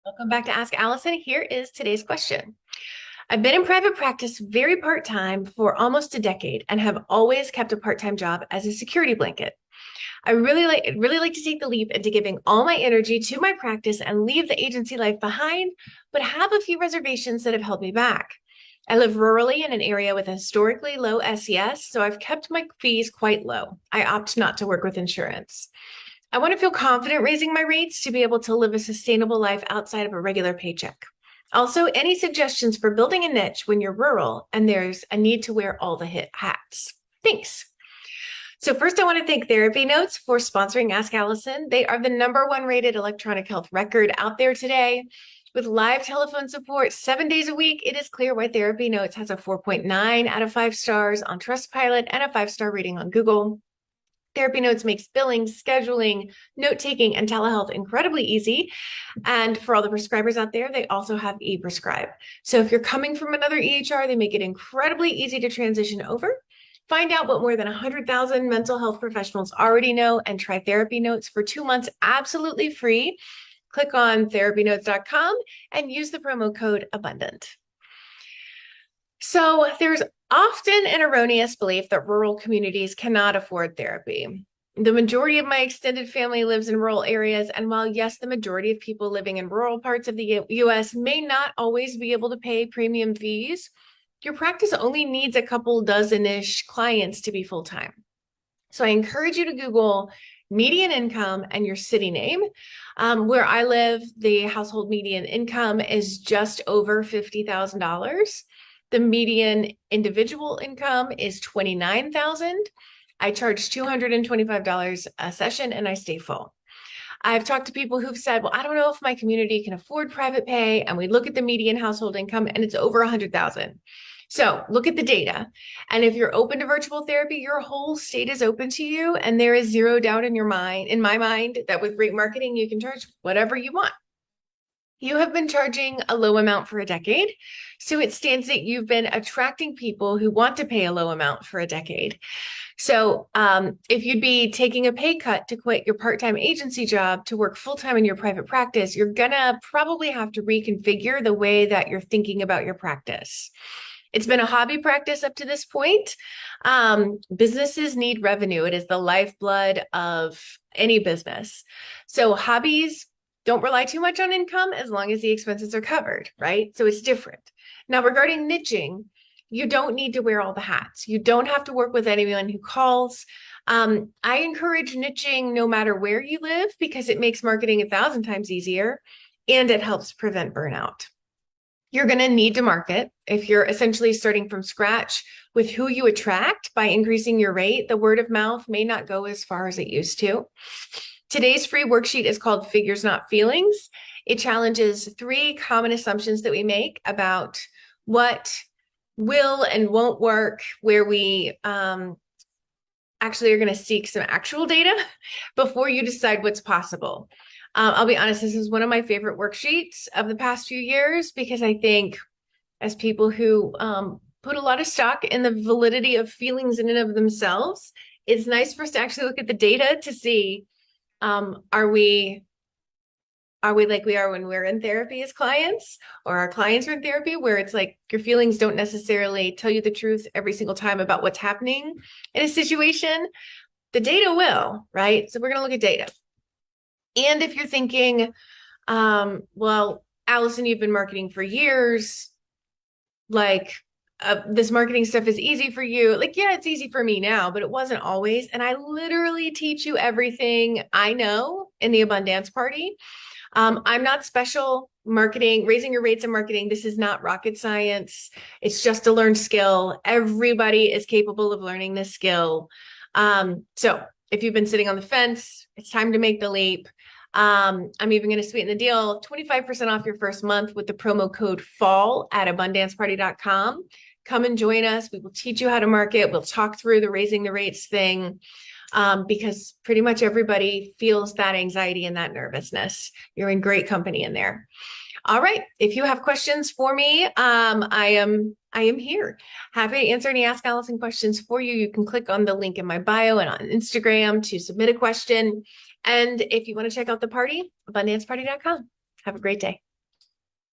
Welcome back to Ask Allison. Here is today's question. I've been in private practice very part-time for almost a decade and have always kept a part-time job as a security blanket. I really like to take the leap into giving all my energy to my practice and leave the agency life behind, but have a few reservations that have held me back. I live rurally in an area with a historically low SES, so I've kept my fees quite low. I opt not to work with insurance. I want to feel confident raising my rates to be able to live a sustainable life outside of a regular paycheck. Also, any suggestions for building a niche when you're rural and there's a need to wear all the hats? Thanks. So first, I want to thank TherapyNotes for sponsoring Ask Allison. They are the #1 rated electronic health record out there today. With live telephone support 7 days a week, it is clear why TherapyNotes has a 4.9 out of 5 stars on Trustpilot and a 5-star rating on Google. TherapyNotes makes billing, scheduling, note-taking, and telehealth incredibly easy. And for all the prescribers out there, they also have ePrescribe. So if you're coming from another EHR, they make it incredibly easy to transition over. Find out what more than 100,000 mental health professionals already know and try TherapyNotes for 2 months absolutely free. Click on therapynotes.com and use the promo code ABUNDANT. So there's often an erroneous belief that rural communities cannot afford therapy. The majority of my extended family lives in rural areas, and while yes, the majority of people living in rural parts of the US may not always be able to pay premium fees, your practice only needs a couple dozen-ish clients to be full-time. So I encourage you to Google median income and your city name. Where I live, the household median income is just over $50,000. The median individual income is $29,000. I charge $225 a session and I stay full. I've talked to people who've said, well, I don't know if my community can afford private pay. And we look at the median household income and it's over $100,000. So look at the data. And if you're open to virtual therapy, your whole state is open to you. And there is zero doubt in my mind, that with great marketing, you can charge whatever you want. You have been charging a low amount for a decade, so it stands that you've been attracting people who want to pay a low amount for a decade. So if you'd be taking a pay cut to quit your part-time agency job to work full-time in your private practice, you're gonna probably have to reconfigure the way that you're thinking about your practice. It's been a hobby practice up to this point. Businesses need revenue. It is the lifeblood of any business. So hobbies don't rely too much on income as long as the expenses are covered, right? So it's different. Now, regarding niching, you don't need to wear all the hats. You don't have to work with anyone who calls. I encourage niching no matter where you live because it makes marketing 1,000 times easier and it helps prevent burnout. You're going to need to market. If you're essentially starting from scratch with who you attract by increasing your rate, the word of mouth may not go as far as it used to. Today's free worksheet is called Figures Not Feelings. It challenges 3 common assumptions that we make about what will and won't work, where we actually are going to seek some actual data before you decide what's possible. I'll be honest, this is one of my favorite worksheets of the past few years because I think as people who put a lot of stock in the validity of feelings in and of themselves, it's nice for us to actually look at the data to see are we like we are when we're in therapy as clients, or our clients are in therapy, where it's like your feelings don't necessarily tell you the truth every single time about what's happening in a situation. The data will, right? So we're going to look at data. And if you're thinking, well, Allison, you've been marketing for years, like this marketing stuff is easy for you. Like, yeah, it's easy for me now, but it wasn't always. And I literally teach you everything I know in the Abundance Party. I'm not special marketing, raising your rates in marketing. This is not rocket science. It's just a learned skill. Everybody is capable of learning this skill. So if you've been sitting on the fence, it's time to make the leap. I'm even going to sweeten the deal, 25% off your first month with the promo code FALL at abundanceparty.com. Come and join us. We will teach you how to market. We'll talk through the raising the rates thing because pretty much everybody feels that anxiety and that nervousness. You're in great company in there. All right. If you have questions for me, I am here. Happy to answer any Ask Allison questions for you. You can click on the link in my bio and on Instagram to submit a question. And if you want to check out the party, abundanceparty.com. Have a great day.